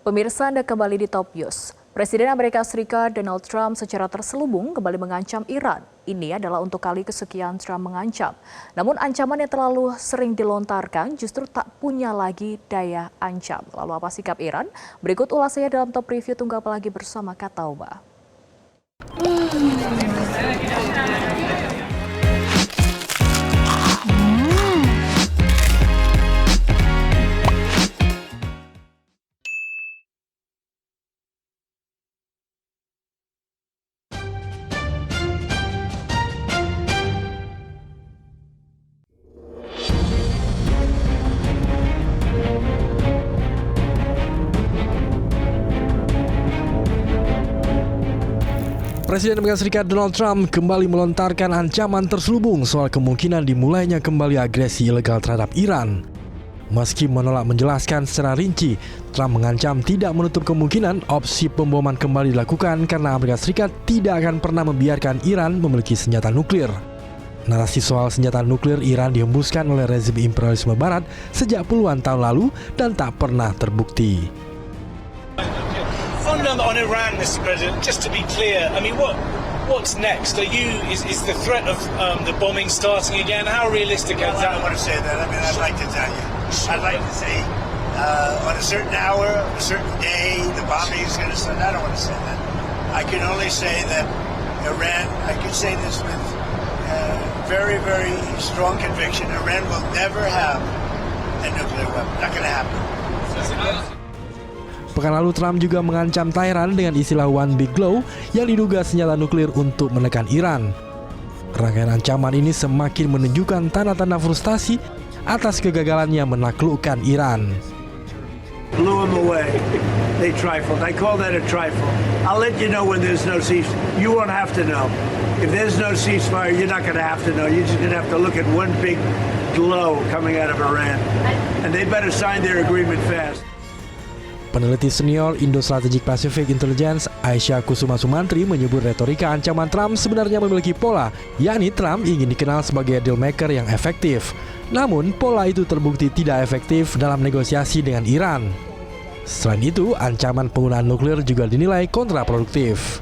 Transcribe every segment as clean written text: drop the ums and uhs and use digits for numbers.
Pemirsa, Anda kembali di Top News. Presiden Amerika Serikat Donald Trump secara terselubung kembali mengancam Iran. Ini adalah untuk kali kesekian Trump mengancam. Namun ancaman yang terlalu sering dilontarkan justru tak punya lagi daya ancam. Lalu apa sikap Iran? Berikut ulasannya dalam Top Review. Tunggu apa lagi bersama Katauba. Presiden Amerika Serikat Donald Trump kembali melontarkan ancaman terselubung soal kemungkinan dimulainya kembali agresi ilegal terhadap Iran. Meski menolak menjelaskan secara rinci, Trump mengancam tidak menutup kemungkinan opsi pemboman kembali dilakukan karena Amerika Serikat tidak akan pernah membiarkan Iran memiliki senjata nuklir. Narasi soal senjata nuklir Iran dihembuskan oleh rezim imperialisme Barat sejak puluhan tahun lalu dan tak pernah terbukti. On Iran, Mr. President, just to be clear, I mean, what's next? Is the threat of the bombing starting again? How realistic is that? I don't want to say that. I mean, I'd like to tell you. I'd like to say on a certain hour, a certain day, the bombing is going to start. I don't want to say that. I can only say that Iran, I can say this with very, very strong conviction, Iran will never have a nuclear weapon. Not going to happen. Pekan lalu Trump juga mengancam Tehran dengan istilah One Big Blow yang diduga senjata nuklir untuk menekan Iran. Rangkaian ancaman ini semakin menunjukkan tanda-tanda frustasi atas kegagalannya menaklukkan Iran. Blew them away. They trifled. I call that a trifle. I'll let you know when there's no ceasefire. You won't have to know. If there's no ceasefire, you're not going to have to know. You're just going to have to look at one big blow coming out of Iran. And they better sign their agreement fast. Peneliti senior Indo-Strategic Pacific Intelligence Aisyah Kusuma Sumantri menyebut retorika ancaman Trump sebenarnya memiliki pola, yakni Trump ingin dikenal sebagai deal maker yang efektif. Namun, pola itu terbukti tidak efektif dalam negosiasi dengan Iran. Selain itu, ancaman penggunaan nuklir juga dinilai kontraproduktif.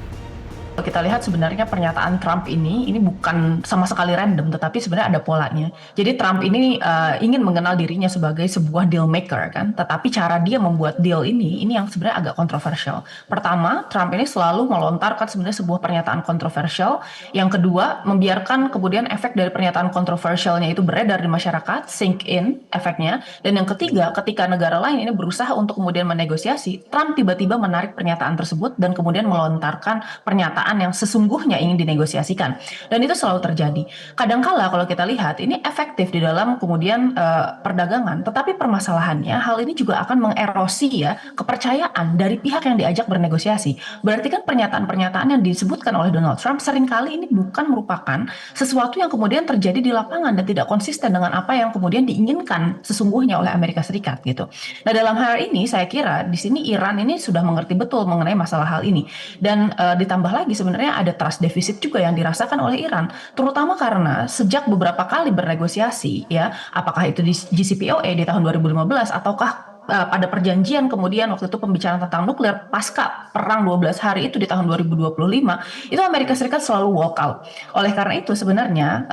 Kita lihat sebenarnya pernyataan Trump ini bukan sama sekali random, tetapi sebenarnya ada polanya. Jadi Trump ini ingin mengenal dirinya sebagai sebuah deal maker kan, tetapi cara dia membuat deal ini yang sebenarnya agak kontroversial. Pertama, Trump ini selalu melontarkan sebenarnya sebuah pernyataan kontroversial. Yang kedua, membiarkan kemudian efek dari pernyataan kontroversialnya itu beredar di masyarakat, sink in efeknya. Dan yang ketiga, ketika negara lain ini berusaha untuk kemudian menegosiasi, Trump tiba-tiba menarik pernyataan tersebut dan kemudian melontarkan pernyataan yang sesungguhnya ingin dinegosiasikan. Dan itu selalu terjadi. Kadangkala kalau kita lihat ini efektif di dalam kemudian perdagangan, tetapi permasalahannya hal ini juga akan mengerosi ya kepercayaan dari pihak yang diajak bernegosiasi. Berarti kan pernyataan-pernyataan yang disebutkan oleh Donald Trump seringkali ini bukan merupakan sesuatu yang kemudian terjadi di lapangan dan tidak konsisten dengan apa yang kemudian diinginkan sesungguhnya oleh Amerika Serikat gitu. Nah, dalam hal ini saya kira di sini Iran ini sudah mengerti betul mengenai masalah hal ini. Dan ditambah lagi sebenarnya ada trust deficit juga yang dirasakan oleh Iran, terutama karena sejak beberapa kali bernegosiasi ya, apakah itu di JCPOA di tahun 2015 ataukah pada perjanjian kemudian waktu itu pembicaraan tentang nuklir pasca perang 12 hari itu di tahun 2025 itu Amerika Serikat selalu walk out. Oleh karena itu sebenarnya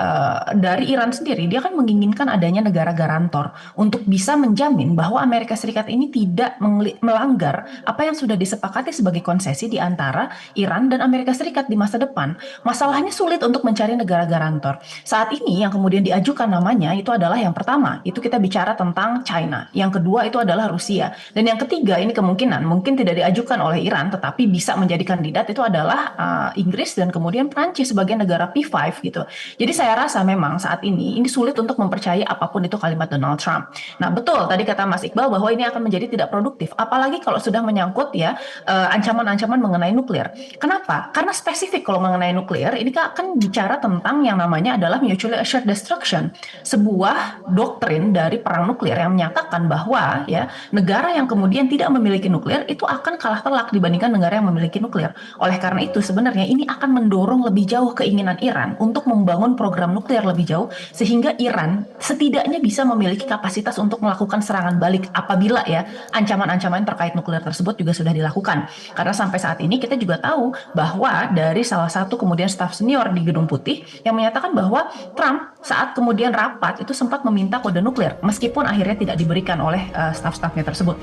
dari Iran sendiri dia kan menginginkan adanya negara garantor untuk bisa menjamin bahwa Amerika Serikat ini tidak melanggar apa yang sudah disepakati sebagai konsesi di antara Iran dan Amerika Serikat di masa depan. Masalahnya sulit untuk mencari negara garantor. Saat ini yang kemudian diajukan namanya itu adalah yang pertama, itu kita bicara tentang China. Yang kedua itu adalah Rusia. Dan yang ketiga ini kemungkinan mungkin tidak diajukan oleh Iran tetapi bisa menjadi kandidat itu adalah Inggris dan kemudian Prancis sebagai negara P5 gitu. Jadi saya rasa memang saat ini sulit untuk mempercayai apapun itu kalimat Donald Trump. Nah betul tadi kata Mas Iqbal bahwa ini akan menjadi tidak produktif. Apalagi kalau sudah menyangkut ya ancaman-ancaman mengenai nuklir. Kenapa? Karena spesifik kalau mengenai nuklir ini akan bicara tentang yang namanya adalah mutually assured destruction. Sebuah doktrin dari perang nuklir yang menyatakan bahwa ya bahwa negara yang kemudian tidak memiliki nuklir itu akan kalah telak dibandingkan negara yang memiliki nuklir. Oleh karena itu sebenarnya ini akan mendorong lebih jauh keinginan Iran untuk membangun program nuklir lebih jauh, sehingga Iran setidaknya bisa memiliki kapasitas untuk melakukan serangan balik apabila ya ancaman-ancaman terkait nuklir tersebut juga sudah dilakukan. Karena sampai saat ini kita juga tahu bahwa dari salah satu kemudian staf senior di Gedung Putih yang menyatakan bahwa Trump saat kemudian rapat itu sempat meminta kode nuklir meskipun akhirnya tidak diberikan oleh staf-stafnya tersebut.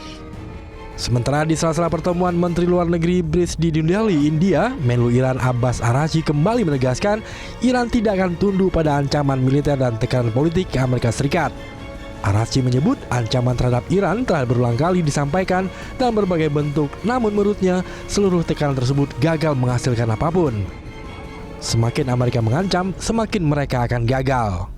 Sementara di sela-sela pertemuan Menteri Luar Negeri BRICS di New Delhi, India, Menlu Iran Abbas Araghchi kembali menegaskan Iran tidak akan tunduk pada ancaman militer dan tekanan politik Amerika Serikat. Araghchi menyebut ancaman terhadap Iran telah berulang kali disampaikan dalam berbagai bentuk, namun menurutnya seluruh tekanan tersebut gagal menghasilkan apapun. Semakin Amerika mengancam, semakin mereka akan gagal.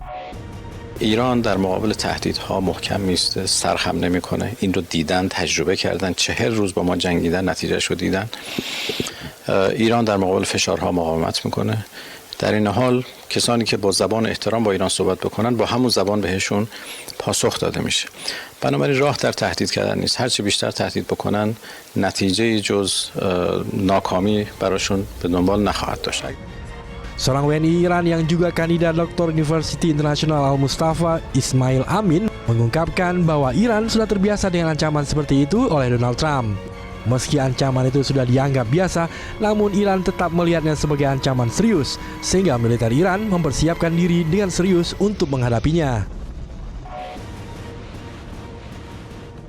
ایران در مقابل تهدیدها محکم میسته، سرخم نمیکنه. این رو دیدن، تجربه کردن، 40 روز با ما جنگیدن، نتیجهش رو دیدن. ایران در مقابل فشارها مقاومت میکنه. در این حال کسانی که با زبان احترام با ایران صحبت بکنن با همون زبان بهشون پاسخ داده میشه. بنابراین راه در تهدید کردن نیست. هرچی بیشتر تهدید بکنن نتیجه جز ناکامی براشون به دنبال نخواهد داشت. Seorang WNI Iran yang juga kandidat Doktor University International Al-Mustafa, Ismail Amin, mengungkapkan bahwa Iran sudah terbiasa dengan ancaman seperti itu oleh Donald Trump. Meski ancaman itu sudah dianggap biasa, namun Iran tetap melihatnya sebagai ancaman serius, sehingga militer Iran mempersiapkan diri dengan serius untuk menghadapinya.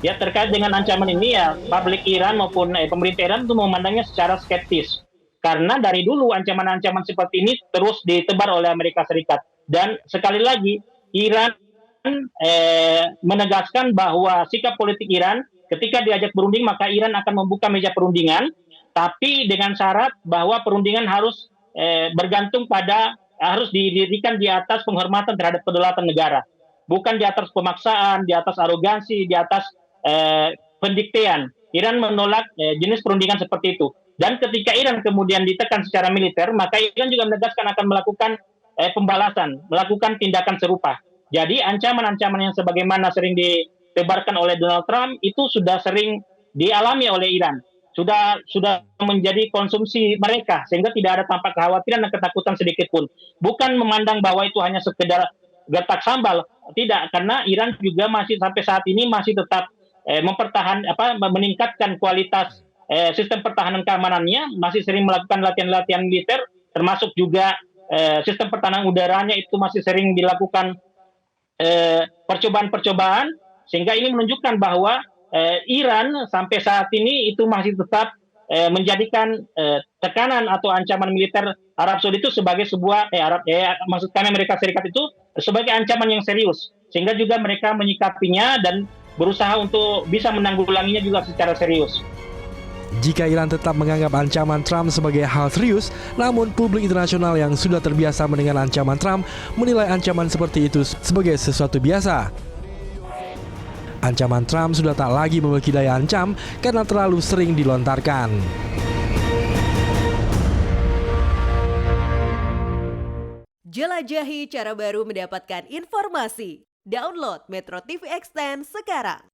Ya, terkait dengan ancaman ini ya publik Iran maupun pemerintah Iran itu memandangnya secara skeptis. Karena dari dulu ancaman-ancaman seperti ini terus ditebar oleh Amerika Serikat. Dan sekali lagi, Iran menegaskan bahwa sikap politik Iran ketika diajak berunding, maka Iran akan membuka meja perundingan, tapi dengan syarat bahwa perundingan harus bergantung pada, harus didirikan di atas penghormatan terhadap kedaulatan negara. Bukan di atas pemaksaan, di atas arogansi, di atas pendiktean. Iran menolak jenis perundingan seperti itu. Dan ketika Iran kemudian ditekan secara militer, maka Iran juga menegaskan akan melakukan pembalasan, melakukan tindakan serupa. Jadi ancaman-ancaman yang sebagaimana sering ditebarkan oleh Donald Trump itu sudah sering dialami oleh Iran. Sudah menjadi konsumsi mereka, sehingga tidak ada tampak kekhawatiran dan ketakutan sedikit pun. Bukan memandang bahwa itu hanya sekedar gertak sambal, tidak, karena Iran juga masih sampai saat ini masih tetap meningkatkan kualitas sistem pertahanan keamanannya, masih sering melakukan latihan-latihan militer, termasuk juga sistem pertahanan udaranya itu masih sering dilakukan percobaan-percobaan, sehingga ini menunjukkan bahwa Iran sampai saat ini itu masih tetap menjadikan tekanan atau ancaman militer Arab Saudi itu sebagai sebuah maksud kami Amerika Serikat itu sebagai ancaman yang serius, sehingga juga mereka menyikapinya dan berusaha untuk bisa menanggulanginya juga secara serius. Jika Iran tetap menganggap ancaman Trump sebagai hal serius, namun publik internasional yang sudah terbiasa mendengar ancaman Trump menilai ancaman seperti itu sebagai sesuatu biasa. Ancaman Trump sudah tak lagi memiliki daya ancam karena terlalu sering dilontarkan. Jelajahi cara baru mendapatkan informasi. Download Metro TV Extend sekarang.